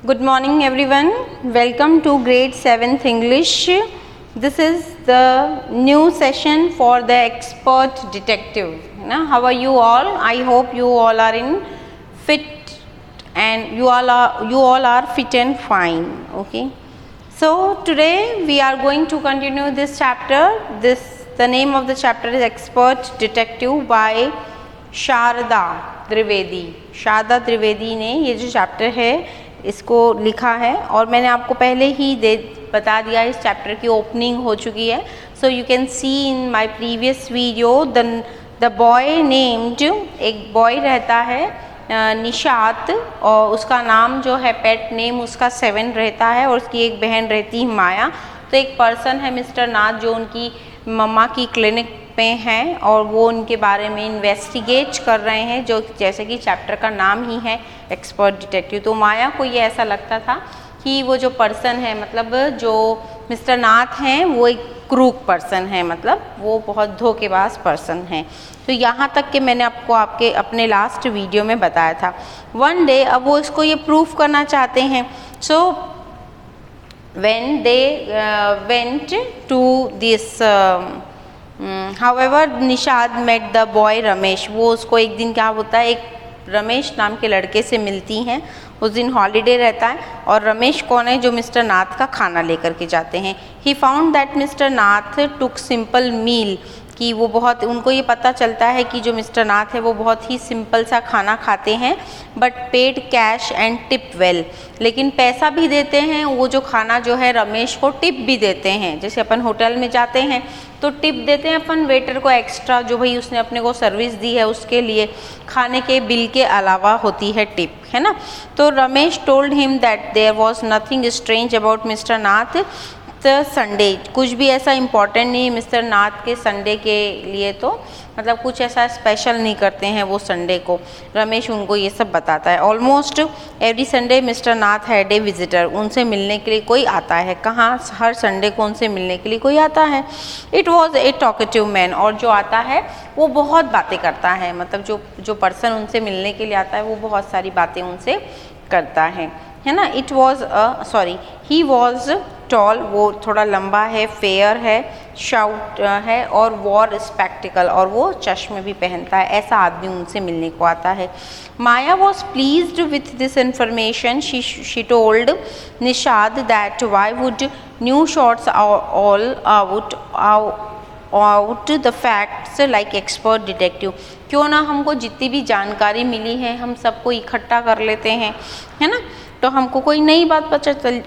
Good morning everyone. Welcome to grade 7th English. This is the new session for the expert detective. How are you all? I hope you all are in fit and you all are fit and fine. Okay. So today we are going to continue this chapter. The name of the chapter is Expert Detective by Sharda Trivedi. Sharda Trivedi ने ये जो chapter है इसको लिखा है और मैंने आपको पहले ही बता दिया इस चैप्टर की ओपनिंग हो चुकी है. So you can see in my previous video the boy named, एक बॉय रहता है निशात और उसका नाम जो है पेट नेम उसका 7 रहता है और उसकी एक बहन रहती है माया. तो एक पर्सन है मिस्टर नाथ जो उनकी मम्मा की क्लिनिक पे हैं और वो उनके बारे में इन्वेस्टिगेट कर रहे हैं, जो जैसे कि चैप्टर का नाम ही है एक्सपर्ट डिटेक्टिव. तो माया को ये ऐसा लगता था कि वो जो पर्सन है, मतलब जो मिस्टर नाथ हैं, वो एक क्रूक पर्सन है, मतलब वो बहुत धोखेबाज पर्सन है. तो यहाँ तक कि मैंने आपको अपने लास्ट वीडियो में बताया था. वन डे अब वो इसको ये प्रूफ करना चाहते हैं. सो when they went to this however Nishad met the boy Ramesh. वो उसको एक दिन क्या होता है, एक रमेश नाम के लड़के से मिलती हैं. उस दिन हॉलीडे रहता है और रमेश कौन है, जो मिस्टर नाथ का खाना लेकर के जाते हैं. He found that mister Nath took simple meal, कि वो बहुत, उनको ये पता चलता है कि जो मिस्टर नाथ है वो बहुत ही सिंपल सा खाना खाते हैं. But paid cash and tip well, लेकिन पैसा भी देते हैं. वो जो खाना जो है रमेश को टिप भी देते हैं. जैसे अपन होटल में जाते हैं तो टिप देते हैं अपन वेटर को एक्स्ट्रा, जो भाई उसने अपने को सर्विस दी है उसके लिए खाने के बिल के अलावा होती है टिप, है ना. तो Ramesh told him that there was nothing strange about mister Nath Sunday. कुछ भी ऐसा इम्पॉर्टेंट नहीं मिस्टर नाथ के संडे के लिए, तो मतलब कुछ ऐसा स्पेशल नहीं करते हैं वो संडे को. रमेश उनको ये सब बताता है. Almost every Sunday mister Nath had a visitor, उनसे मिलने के लिए कोई आता है. कहाँ, हर संडे को उनसे मिलने के लिए कोई आता है. It was A talkative man, और जो आता है वो बहुत बातें करता है. मतलब जो पर्सन उनसे मिलने के लिए आता है वो बहुत सारी बातें उनसे करता है ना. It was he was tall, वो थोड़ा लंबा है, फेयर है, शाउट है और वॉर स्पेक्टिकल, और वो चश्मे भी पहनता है. ऐसा आदमी उनसे मिलने को आता है. Maya was pleased with this information. She told Nishad that why would new shots all out the facts like expert detective. क्यों ना हमको जितनी भी जानकारी मिली है हम सबको इकट्ठा कर लेते हैं, है ना, तो हमको कोई नई बात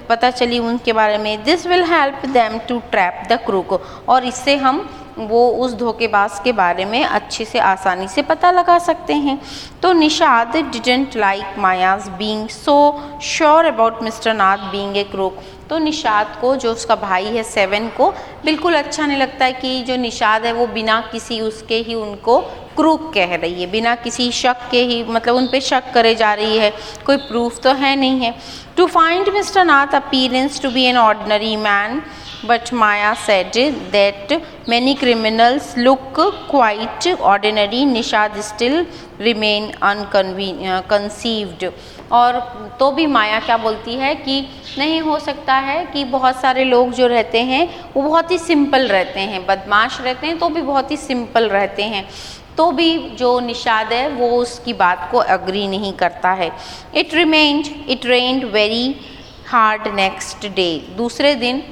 पता चली उनके बारे में. This will help them to trap the crook, और इससे हम वो उस धोखेबाज के बारे में अच्छे से आसानी से पता लगा सकते हैं. तो Nishad didn't like Maya's being so sure about mister Nath being a crook. तो निषाद को, जो उसका भाई है 7 को, बिल्कुल अच्छा नहीं लगता है कि जो निषाद है वो बिना किसी उसके ही उनको क्रूक कह रही है, बिना किसी शक के ही, मतलब उन पे शक करे जा रही है. कोई प्रूफ तो है नहीं है. To find mister Nath appearance to be an ordinary man, but Maya said that many criminals look quite ordinary. Nishad still remain unconceived. और तो भी माया क्या बोलती है कि नहीं हो सकता है कि बहुत सारे लोग जो रहते हैं वो बहुत ही सिंपल रहते हैं, बदमाश रहते हैं तो भी बहुत ही सिंपल रहते हैं. तो भी जो निषाद है वो उसकी बात को अग्री नहीं करता है. It rained very hard next day. दूसरे दिन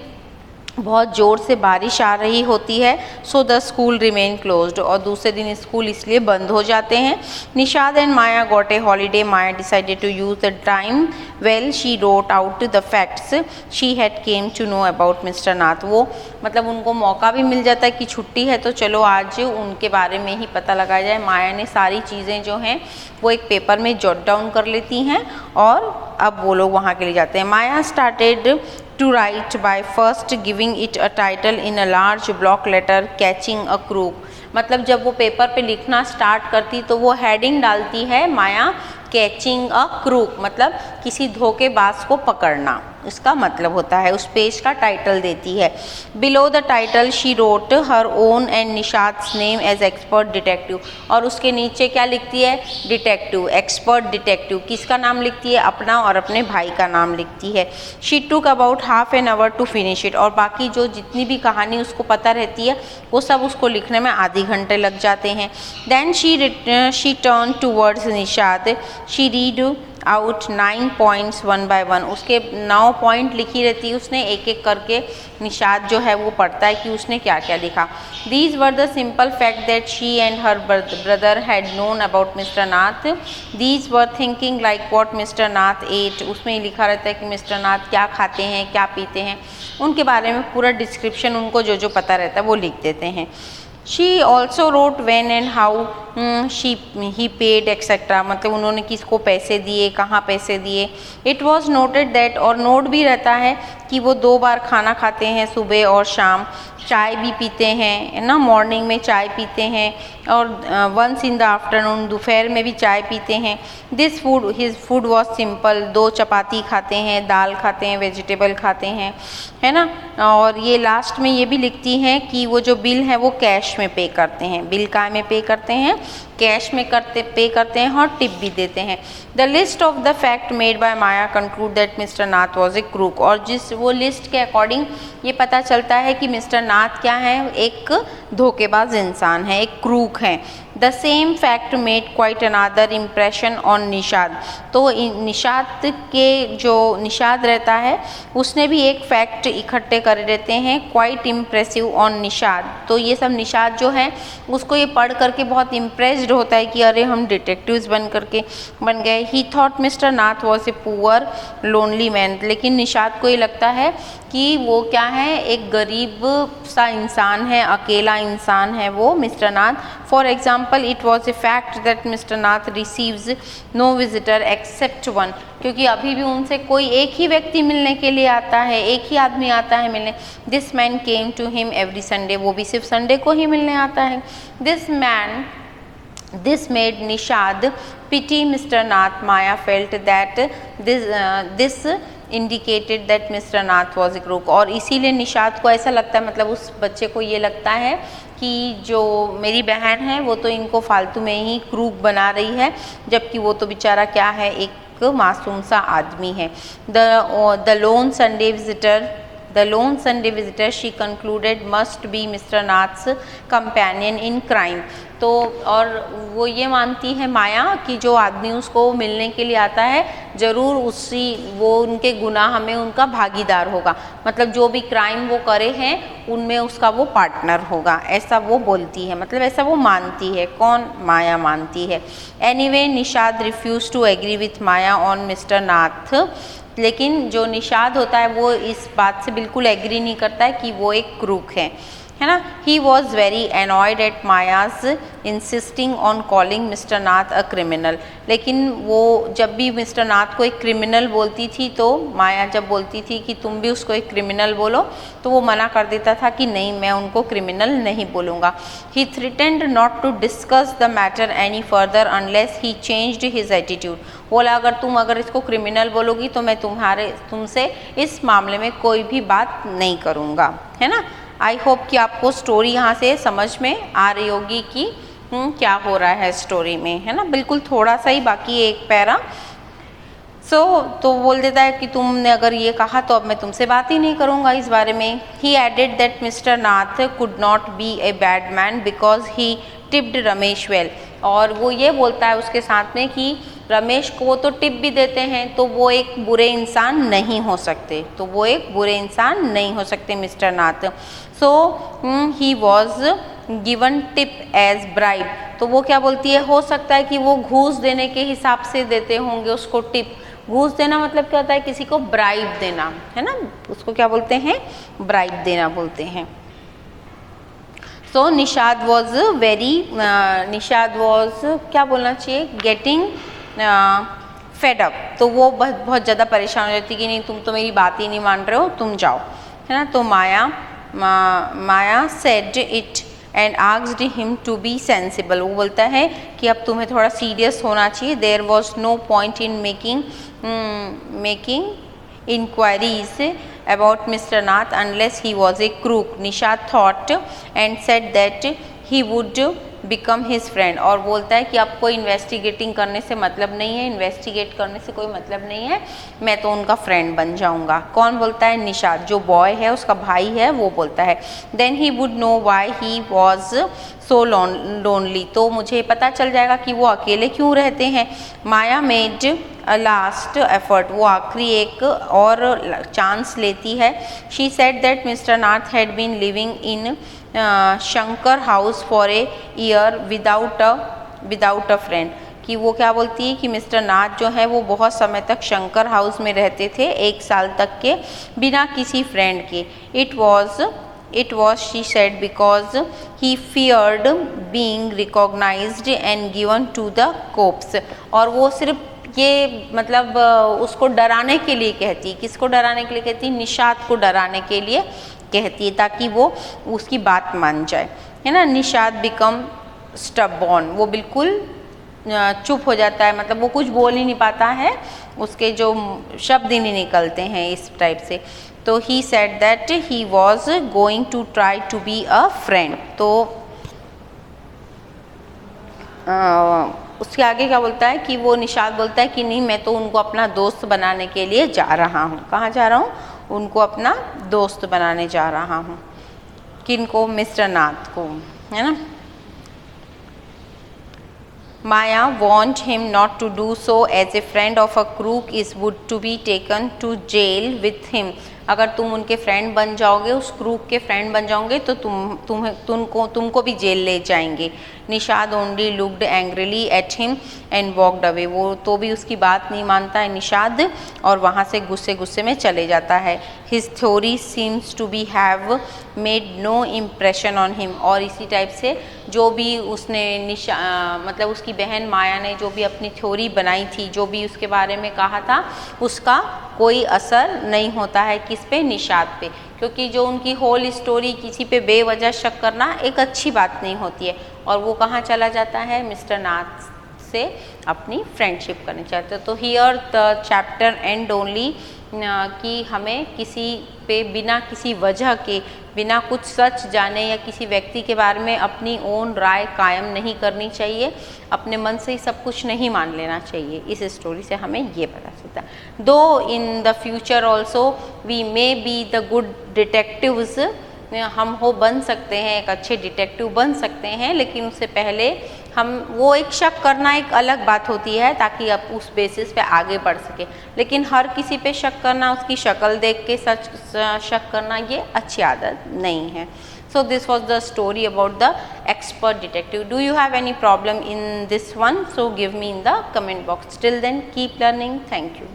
बहुत ज़ोर से बारिश आ रही होती है. So the school remain closed, और दूसरे दिन स्कूल इसलिए बंद हो जाते हैं. Nishad and Maya got a holiday. Maya decided to use the time well. She wrote out the facts she had came to know about mister Nath. वो मतलब उनको मौका भी मिल जाता है कि छुट्टी है तो चलो आज उनके बारे में ही पता लगाया जाए. माया ने सारी चीज़ें जो हैं वो एक पेपर में जॉट डाउन कर लेती हैं और अब वो लोग वहाँ के लिए जाते हैं. माया started to write by first giving it a title in a large block letter, catching a crook. मतलब जब वो पेपर पे लिखना स्टार्ट करती तो वो हेडिंग डालती है माया कैचिंग अ क्रूक, मतलब किसी धोखेबाज को पकड़ना. इसका मतलब होता है, उस पेज का टाइटल देती है। Below the title she wrote her own and Nishad's name as expert detective, और उसके नीचे क्या लिखती है, डिटेक्टिव, एक्सपर्ट डिटेक्टिव, किसका नाम लिखती है, अपना और अपने भाई का नाम लिखती है। She took about half an hour to finish it, और बाकी जो जितनी भी कहानी उसको पता रहती है वो सब उसको लिखने में आधे घंटे लग जाते हैं। Then she turn towards Nishad, she read out 9 points 1 by 1, उसके 9 पॉइंट लिखी रहती है, उसने एक एक करके निशाद जो है वो पढ़ता है कि उसने क्या क्या लिखा। These were the simple fact that she and her brother had known about mister Nath, these were thinking like what mister Nath at, उसमें लिखा रहता है कि मिस्टर नाथ क्या खाते हैं, क्या पीते हैं, उनके बारे में पूरा डिस्क्रिप्शन, उनको जो जो पता रहता है वो लिख देते हैं। She also wrote when and how he paid etc, मतलब उन्होंने किसको पैसे दिए, कहाँ पैसे दिए। It was noted that, और नोट भी रहता है कि वो 2 बार खाना खाते हैं, सुबह और शाम, चाय भी पीते हैं, है ना, मॉर्निंग में चाय पीते हैं, और वंस इन द आफ्टरनून, दोपहर में भी चाय पीते हैं। This food, his food was simple, 2 चपाती खाते हैं, दाल खाते हैं, वेजिटेबल खाते हैं, है ना। और ये लास्ट में ये भी लिखती हैं कि वो जो बिल है वो कैश में पे करते हैं, बिल काय में पे करते हैं, कैश में पे करते हैं, और टिप भी देते हैं। The list of the fact made by Maya conclude that mister Nath was a crook, और जिस वो लिस्ट के अकॉर्डिंग ये पता चलता है कि मिस्टर नाथ क्या है, एक धोखेबाज इंसान है, एक क्रूक है। The same fact made quite another impression on Nishad, तो निशाद के जो निशाद रहता है उसने भी एक फैक्ट इकट्ठे करे रहते हैं, क्वाइट इम्प्रेसिव ऑन निशाद, तो ये सब निशाद जो है उसको ये पढ़ करके बहुत इम्प्रेस्ड होता है कि अरे हम डिटेक्टिव्स बन गए। ही thought mister Nath was a poor lonely man, लेकिन निशाद को ये लगता है कि वो क्या है, एक गरीब सा इंसान है, अकेला इंसान है वो mister Nath. For example it was a fact that mister Nath receives no visitor except one, क्योंकि अभी भी उनसे कोई एक ही व्यक्ति मिलने के लिए आता है, एक ही आदमी आता है मिलने। This man came to him every Sunday, वो भी सिर्फ संडे को ही मिलने आता है। This made Nishad pity Mr. Nath. Maya felt that this indicated that Mr. Nath was a crook, और इसीलिए निशाद को ऐसा लगता है, मतलब उस बच्चे को ये लगता है कि जो मेरी बहन है वो तो इनको फालतू में ही क्रूक बना रही है, जबकि वो तो बेचारा क्या है, एक मासूम सा आदमी है। The lone Sunday visitor she concluded must be Mr. Nath's companion in crime, तो और वो ये मानती है माया कि जो आदमी उसको मिलने के लिए आता है ज़रूर वो उनके गुनाह में उनका भागीदार होगा, मतलब जो भी क्राइम वो करे हैं उनमें उसका वो पार्टनर होगा, ऐसा वो बोलती है, मतलब ऐसा वो मानती है। कौन? माया मानती है। Anyway Nishad refuse to agree with Maya on mister Nath, लेकिन जो निशाद होता है वो इस बात से बिल्कुल एग्री नहीं करता है कि वो एक क्रूक है ना। He was very annoyed at Maya's insisting on calling mister Nath a criminal, लेकिन वो जब भी मिस्टर नाथ को एक क्रिमिनल बोलती थी, तो माया जब बोलती थी कि तुम भी उसको एक क्रिमिनल बोलो, तो वो मना कर देता था कि नहीं, मैं उनको क्रिमिनल नहीं बोलूँगा। He threatened not to discuss the matter any further unless he changed his attitude, बोला अगर इसको क्रिमिनल बोलोगी तो मैं तुमसे इस मामले में कोई भी बात नहीं करूँगा, है ना। आई होप कि आपको स्टोरी यहाँ से समझ में आ रही होगी कि क्या हो रहा है स्टोरी में, है ना। बिल्कुल थोड़ा सा ही बाकी एक पैरा। तो बोल देता है कि तुमने अगर ये कहा तो अब मैं तुमसे बात ही नहीं करूँगा इस बारे में। He added that mister Nath could not be a bad man because he tipped Ramesh well, और वो ये बोलता है उसके साथ में कि रमेश को वो तो टिप भी देते हैं, तो वो एक बुरे इंसान नहीं हो सकते, mister Nath. So he was given tip as bribe, तो वो क्या बोलती है, हो सकता है कि वो घूस देने के हिसाब से देते होंगे उसको टिप। घूस देना मतलब क्या होता है, किसी को ब्राइब देना, है ना, उसको क्या बोलते हैं, ब्राइब देना बोलते हैं। सो निशाद वॉज क्या बोलना चाहिए, गेटिंग फेड अप, तो वो बहुत ज़्यादा परेशान हो जाती कि नहीं, तुम तो मेरी बात ही नहीं मान रहे हो, तुम जाओ, है ना। तो Maya said it and asked him to be sensible, वो बोलता है कि अब तुम्हें थोड़ा सीरियस होना चाहिए। There was no point in making inquiries about Mr. Nath unless he was a crook. Nishad thought and said that he would become his friend. और बोलता है कि आपको इन्वेस्टिगेटिंग करने से मतलब नहीं है, इन्वेस्टिगेट करने से कोई मतलब नहीं है, मैं तो उनका फ्रेंड बन जाऊंगा. कौन बोलता है? निषाद. जो बॉय है, उसका भाई है, वो बोलता है. Then he would know why he was so lonely. तो मुझे पता चल जाएगा कि वो अकेले क्यों रहते हैं. Maya made a last effort. वो आखिरी एक और चांस लेती है. She said that mister Nath had been living in Shankar house for a year without a friend. कि वो क्या बोलती है कि मिस्टर नाथ जो है वो बहुत समय तक शंकर हाउस में रहते थे, 1 साल तक के, बिना किसी फ्रेंड के. It was she said because he feared being recognized and given to the corpse. और वो सिर्फ ये मतलब उसको डराने के लिए कहती. किसको डराने के लिए कहती? निषाद को डराने के लिए कहती है, ताकि वो उसकी बात मान जाए, है ना. Nishad become stubborn. वो बिल्कुल चुप हो जाता है, मतलब वो कुछ बोल ही नहीं पाता है, उसके जो शब्द ही नहीं निकलते हैं इस टाइप से. तो he said that he was going to try to be a friend. तो उसके आगे क्या बोलता है कि वो निषाद बोलता है कि नहीं, मैं तो उनको अपना दोस्त बनाने के लिए जा रहा हूँ. कहाँ जा रहा हूँ? उनको अपना दोस्त बनाने जा रहा हूँ. किनको? मिस्टर नाथ को, है ना. Maya warned him not to do so as a friend of a crook is would to be taken to jail with him. अगर तुम उनके फ्रेंड बन जाओगे, उस क्रूक के फ्रेंड बन जाओगे, तो तुमको भी जेल ले जाएंगे. Nishad only looked angrily at him and walked away. वो तो भी उसकी बात नहीं मानता है निषाद, और वहाँ से गुस्से में चले जाता है. His theory seems to be have made no impression on him. और इसी टाइप से जो भी उसने मतलब उसकी बहन माया ने जो भी अपनी थ्योरी बनाई थी, जो भी उसके बारे में कहा था, उसका कोई असर नहीं होता है. किस पे? निषाद पे. क्योंकि जो उनकी होल स्टोरी, किसी पे बेवजह शक करना एक अच्छी बात नहीं होती है. और वो कहाँ चला जाता है? मिस्टर नाथ से अपनी फ्रेंडशिप करनी चाहते. तो here the chapter and only कि हमें किसी पे बिना किसी वजह के, बिना कुछ सच जाने या किसी व्यक्ति के बारे में अपनी ओन राय कायम नहीं करनी चाहिए. अपने मन से ही सब कुछ नहीं मान लेना चाहिए. इस स्टोरी से हमें ये पता चलता है. Though in the future also we may be the good detectives. हम बन सकते हैं, एक अच्छे डिटेक्टिव बन सकते हैं, लेकिन उससे पहले हम वो एक शक करना एक अलग बात होती है, ताकि आप उस बेसिस पे आगे बढ़ सके. लेकिन हर किसी पे शक करना, उसकी शक्ल देख के सच शक करना, ये अच्छी आदत नहीं है. So this was the story about the expert detective. Do you have any problem in this one? So give me in the comment box. Till then, keep learning. Thank you.